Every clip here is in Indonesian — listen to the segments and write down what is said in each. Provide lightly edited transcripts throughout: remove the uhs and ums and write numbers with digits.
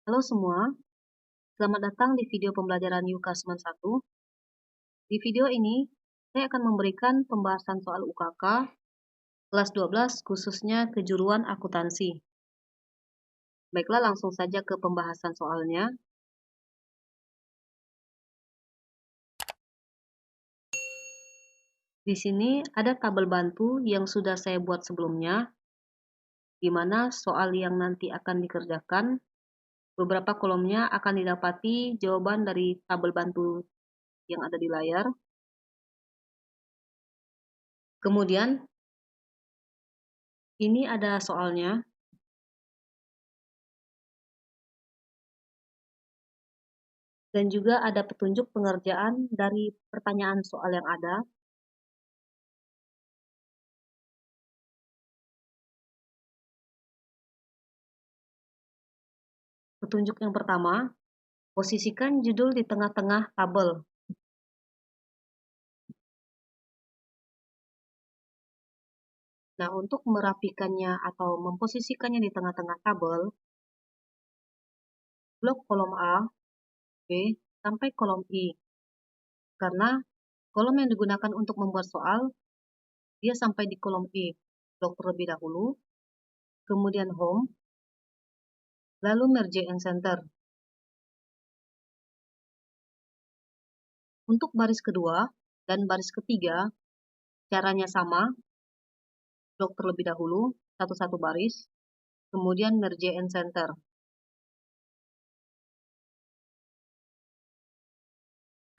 Halo semua, selamat datang di video pembelajaran UKASMAN 1. Di video ini, saya akan memberikan pembahasan soal UKK kelas 12 khususnya kejuruan akuntansi. Baiklah, langsung saja ke pembahasan soalnya. Di sini ada tabel bantu yang sudah saya buat sebelumnya, di mana soal yang nanti akan dikerjakan, beberapa kolomnya akan didapati jawaban dari tabel bantu yang ada di layar. Kemudian, ini ada soalnya. Dan juga ada petunjuk pengerjaan dari pertanyaan soal yang ada. Petunjuk yang pertama, posisikan judul di tengah-tengah tabel. Nah, untuk merapikannya atau memposisikannya di tengah-tengah tabel, blok kolom A, B, sampai kolom I. Karena kolom yang digunakan untuk membuat soal, dia sampai di kolom I. Blok terlebih dahulu, kemudian home, lalu merge and center. Untuk baris kedua dan baris ketiga, caranya sama. Blok terlebih dahulu, satu-satu baris, kemudian merge and center.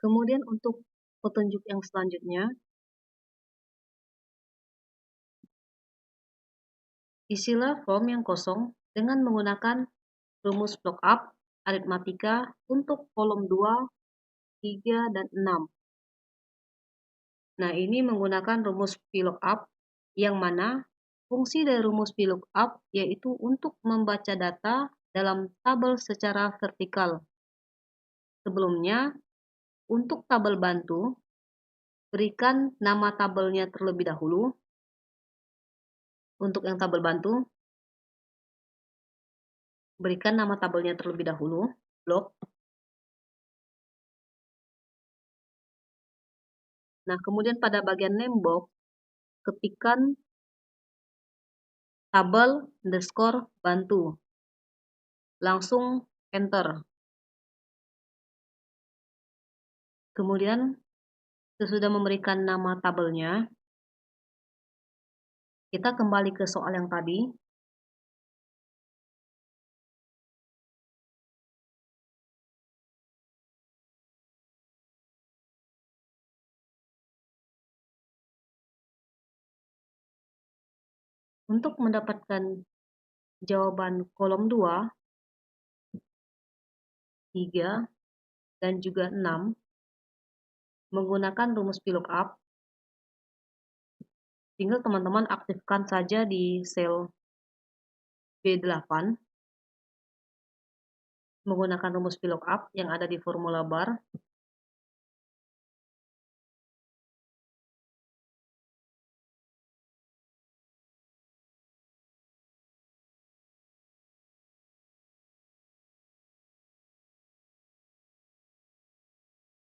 Kemudian untuk petunjuk yang selanjutnya, isilah form yang kosong dengan menggunakan rumus lookup aritmatika untuk kolom 2, 3, dan 6. Nah, ini menggunakan rumus VLOOKUP yang mana fungsi dari rumus VLOOKUP yaitu untuk membaca data dalam tabel secara vertikal. Sebelumnya, untuk tabel bantu, berikan nama tabelnya terlebih dahulu. Untuk yang tabel bantu, berikan nama tabelnya terlebih dahulu, blok. Nah, kemudian pada bagian name box, ketikkan tabel underscore bantu. Langsung enter. Kemudian, sesudah memberikan nama tabelnya, kita kembali ke soal yang tadi. Untuk mendapatkan jawaban kolom 2, 3, dan juga 6, menggunakan rumus VLOOKUP, tinggal teman-teman aktifkan saja di sel B8, menggunakan rumus VLOOKUP yang ada di formula bar.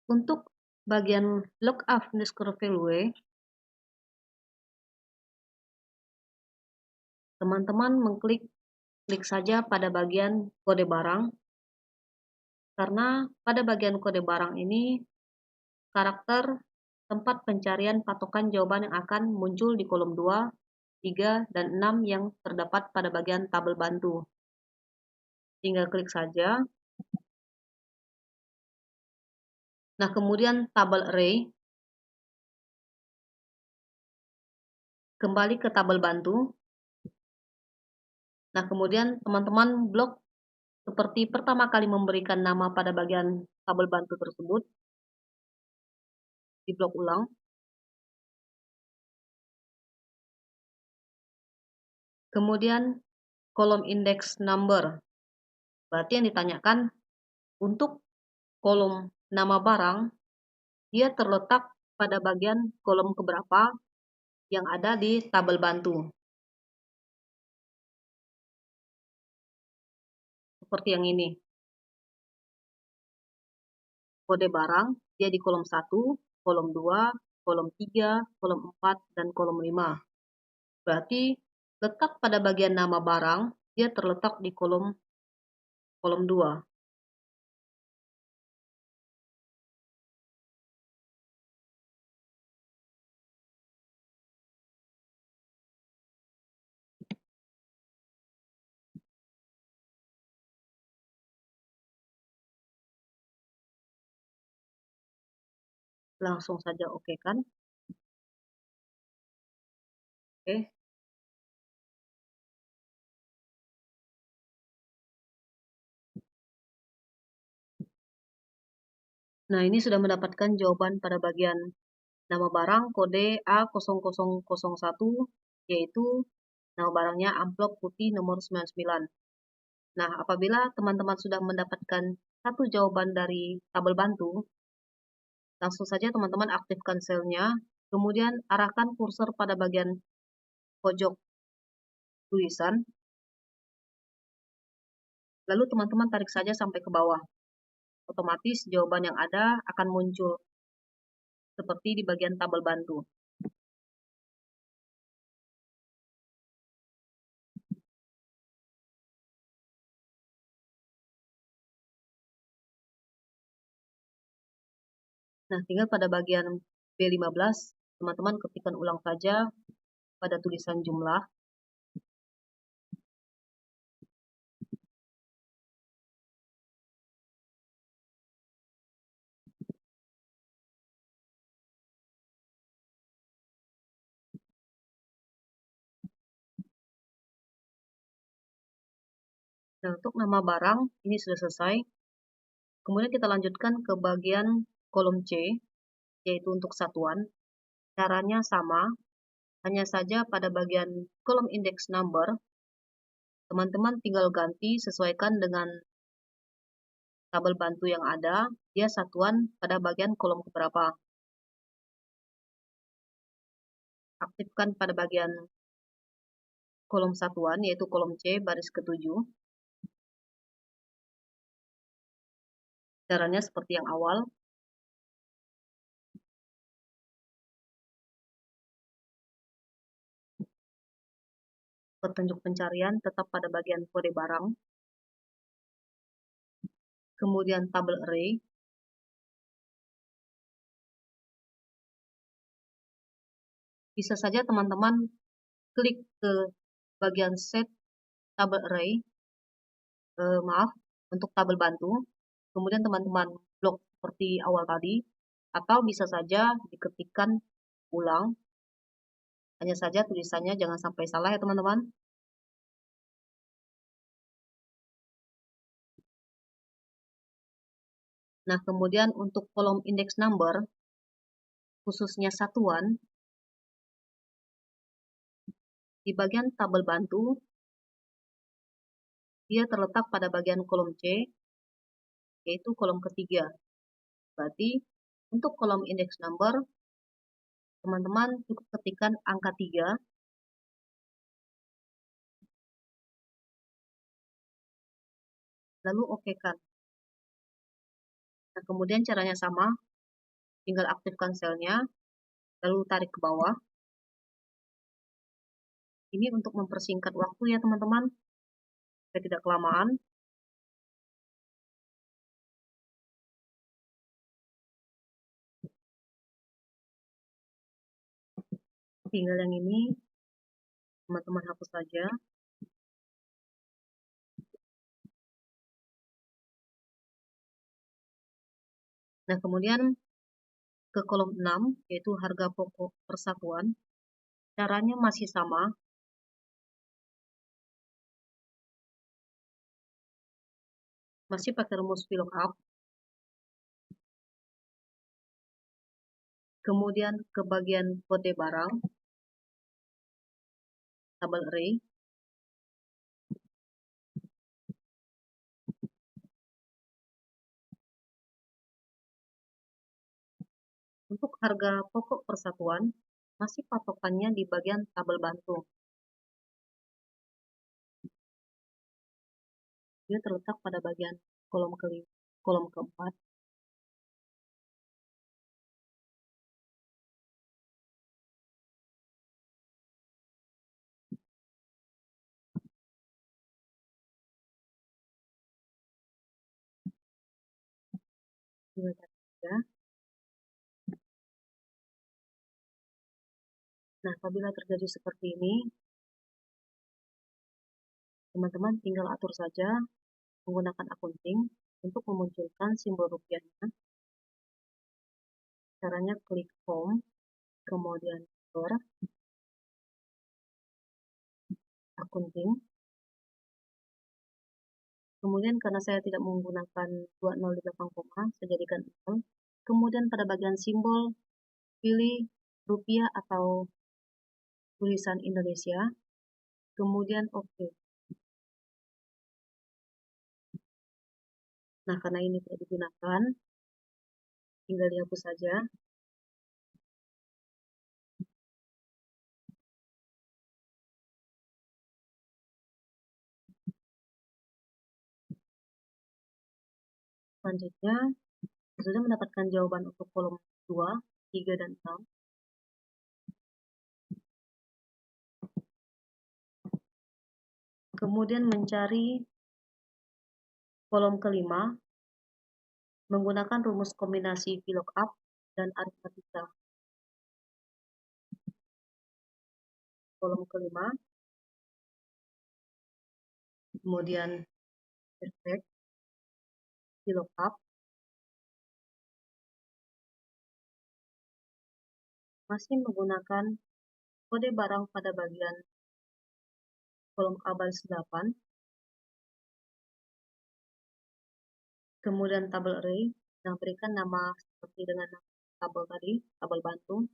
Untuk bagian lookup underscore value, teman-teman mengklik saja pada bagian kode barang, karena pada bagian kode barang ini karakter tempat pencarian patokan jawaban yang akan muncul di kolom 2, 3, dan 6 yang terdapat pada bagian tabel bantu. Tinggal klik saja. Nah, kemudian tabel array. Kembali ke tabel bantu. Nah, kemudian teman-teman blok seperti pertama kali memberikan nama pada bagian tabel bantu tersebut. Di blok ulang. Kemudian kolom index number. Berarti yang ditanyakan untuk kolom nama barang, dia terletak pada bagian kolom keberapa yang ada di tabel bantu. Seperti yang ini. kode barang, dia di kolom 1, kolom 2, kolom 3, kolom 4, dan kolom 5. Berarti letak pada bagian nama barang, dia terletak di kolom 2. Langsung saja oke kan? Oke. Nah, ini sudah mendapatkan jawaban pada bagian nama barang kode A0001, yaitu nama barangnya amplop putih nomor 99. Nah, apabila teman-teman sudah mendapatkan satu jawaban dari tabel bantu, langsung saja teman-teman aktifkan selnya, kemudian arahkan kursor pada bagian pojok tulisan, lalu teman-teman tarik saja sampai ke bawah. Otomatis jawaban yang ada akan muncul seperti di bagian tabel bantu. Nah, tinggal pada bagian B15, teman-teman ketikkan ulang saja pada tulisan jumlah. Nah, untuk nama barang, ini sudah selesai. Kemudian kita lanjutkan ke bagian kolom C, yaitu untuk satuan. Caranya sama, hanya saja pada bagian kolom index number, teman-teman tinggal ganti sesuaikan dengan tabel bantu yang ada, dia satuan pada bagian kolom keberapa. Aktifkan pada bagian kolom satuan, yaitu kolom C, baris ke-7. Caranya seperti yang awal. Petunjuk pencarian tetap pada bagian kode barang. Kemudian tabel array. Bisa saja teman-teman klik ke bagian set tabel array, untuk tabel bantu. Kemudian teman-teman blok seperti awal tadi, atau bisa saja diketikkan ulang. Hanya saja tulisannya jangan sampai salah ya teman-teman. Nah, kemudian untuk kolom index number, khususnya satuan, di bagian tabel bantu, dia terletak pada bagian kolom C, yaitu kolom ketiga. Berarti untuk kolom index number, teman-teman cukup ketikkan angka 3, lalu oke kan. Nah, kemudian caranya sama, tinggal aktifkan selnya, lalu tarik ke bawah. Ini untuk mempersingkat waktu ya teman-teman, supaya tidak kelamaan. Tinggal yang ini, teman-teman hapus saja. Nah, kemudian ke kolom 6, yaitu harga pokok persatuan. Caranya masih sama. Masih pakai rumus VLOOKUP. Kemudian ke bagian kode barang, tabel array. Untuk harga pokok persatuan, masih patokannya di bagian tabel bantu. Dia terletak pada bagian kolom keempat. tinggal cari saja. Nah, apabila terjadi seperti ini, teman-teman tinggal atur saja menggunakan akunting untuk memunculkan simbol rupiahnya. Caranya klik home, kemudian enter, akunting. Kemudian karena saya tidak menggunakan 20 di belakang koma, saya jadikan 0. Kemudian pada bagian simbol, pilih rupiah atau tulisan Indonesia. Kemudian OK. Nah, karena ini tidak digunakan, tinggal dihapus saja. Selanjutnya, sudah mendapatkan jawaban untuk kolom 2, 3, dan 6. Kemudian mencari kolom kelima menggunakan rumus kombinasi VLOOKUP dan aritmatika. Kolom kelima, kemudian perfect, VLOOKUP, masih menggunakan kode barang pada bagian kolom A baris 8, kemudian tabel array yang berikan nama seperti dengan tabel tadi, tabel bantu.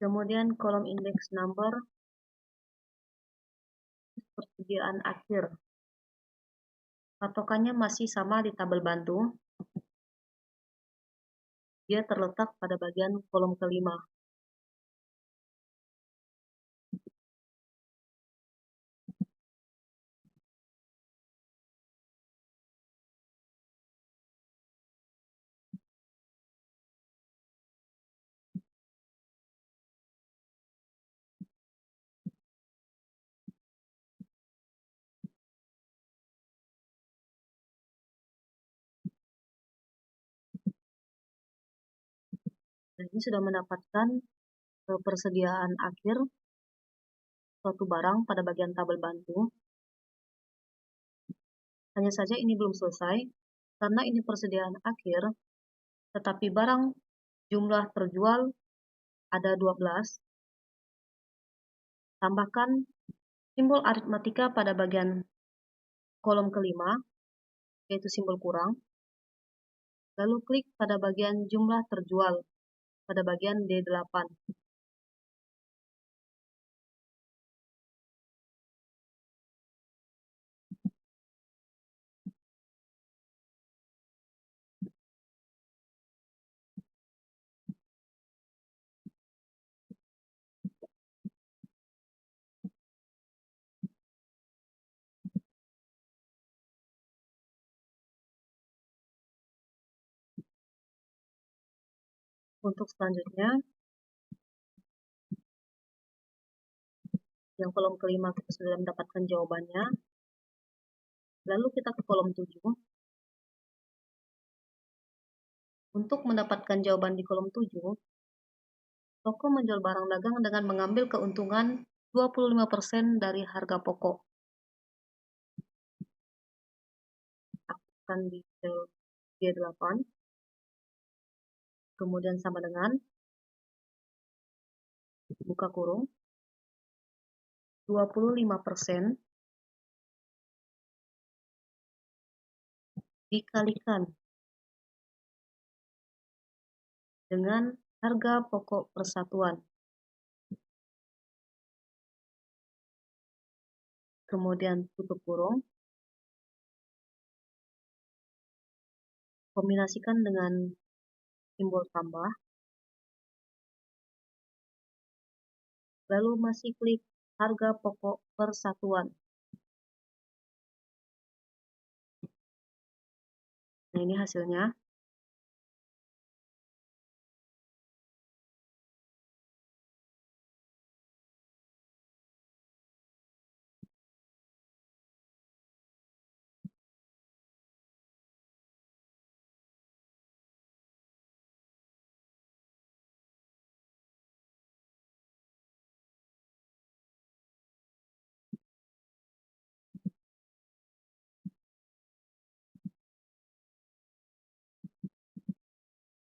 Kemudian kolom index number, persediaan akhir. Patokannya masih sama di tabel bantu. Dia terletak pada bagian kolom kelima. Nah, ini sudah mendapatkan persediaan akhir suatu barang pada bagian tabel bantu. Hanya saja ini belum selesai, karena ini persediaan akhir, tetapi barang jumlah terjual ada 12. Tambahkan simbol aritmatika pada bagian kolom kelima, yaitu simbol kurang. Lalu klik pada bagian jumlah terjual, pada bagian D8. Untuk selanjutnya, yang kolom kelima kita sudah mendapatkan jawabannya. Lalu kita ke kolom 7. Untuk mendapatkan jawaban di kolom 7, toko menjual barang dagang dengan mengambil keuntungan 25% dari harga pokok. Akan di sel G8. Kemudian sama dengan buka kurung 25% dikalikan dengan harga pokok persatuan. Kemudian tutup kurung, kombinasikan dengan simbol tambah, lalu masih klik harga pokok persatuan. Nah, ini hasilnya.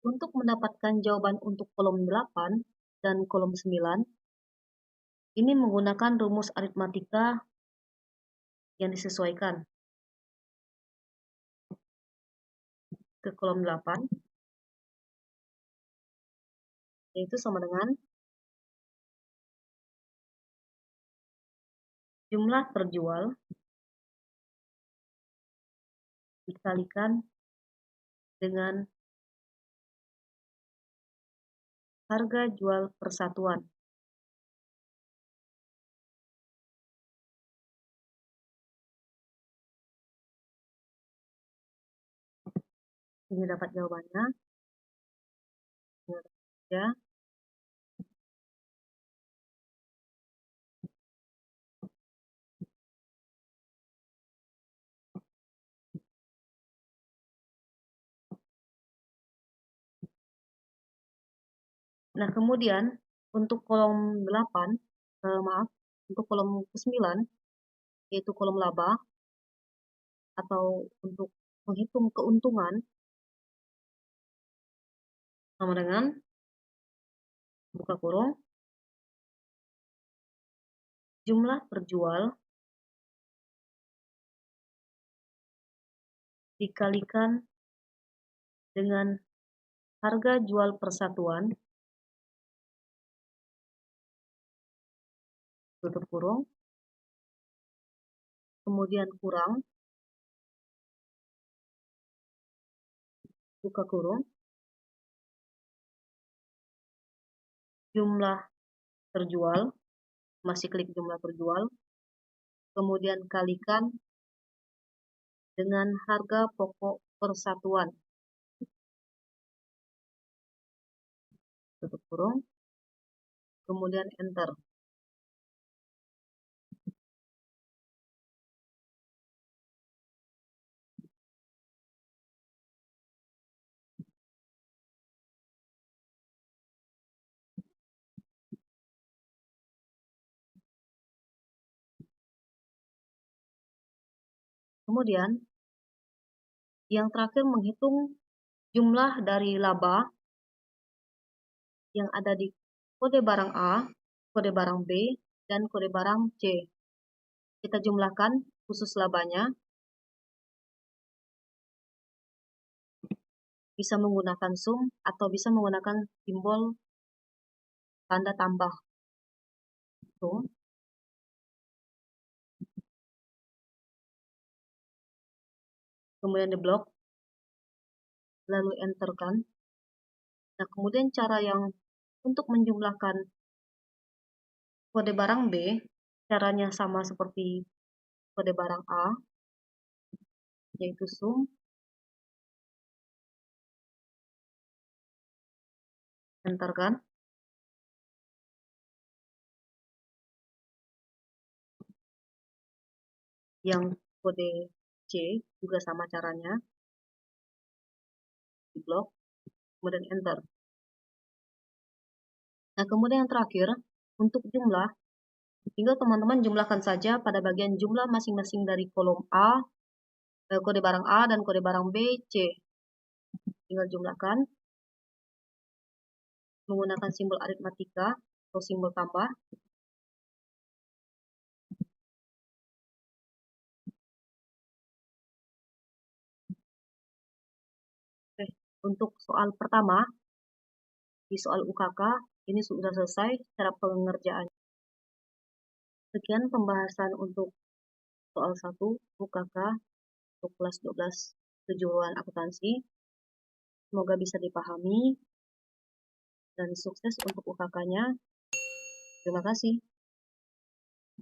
Untuk mendapatkan jawaban untuk kolom 8 dan kolom 9, ini menggunakan rumus aritmatika yang disesuaikan. Ke kolom 8, yaitu sama dengan jumlah terjual dikalikan dengan harga jual persatuan. Ini dapat jawabannya. Ya. Nah, kemudian untuk kolom 8, untuk kolom ke-9, yaitu kolom laba, atau untuk menghitung keuntungan, sama dengan buka kurung, jumlah terjual dikalikan dengan harga jual persatuan, tutup kurung, kemudian kurang, buka kurung, jumlah terjual, masih klik jumlah terjual, kemudian kalikan dengan harga pokok persatuan, tutup kurung, kemudian enter. Kemudian yang terakhir menghitung jumlah dari laba yang ada di kode barang A, kode barang B, dan kode barang C. Kita jumlahkan khusus labanya, bisa menggunakan sum atau bisa menggunakan simbol tanda tambah. Sum, kemudian diblok, lalu enterkan. Nah, kemudian cara yang untuk menjumlahkan kode barang B, caranya sama seperti kode barang A, yaitu sum, enterkan. Yang kode C juga sama caranya, diblok, kemudian enter. Nah, kemudian yang terakhir, untuk jumlah, tinggal teman-teman jumlahkan saja pada bagian jumlah masing-masing dari kolom A, kode barang A dan kode barang B, C. Tinggal jumlahkan menggunakan simbol aritmatika atau simbol tambah. Oke, untuk soal pertama, di soal UKK, ini sudah selesai cara pengerjaan. Sekian pembahasan untuk soal 1 UKK untuk kelas 12 kejuruan akuntansi. Semoga bisa dipahami dan sukses untuk UKK-nya. Terima kasih.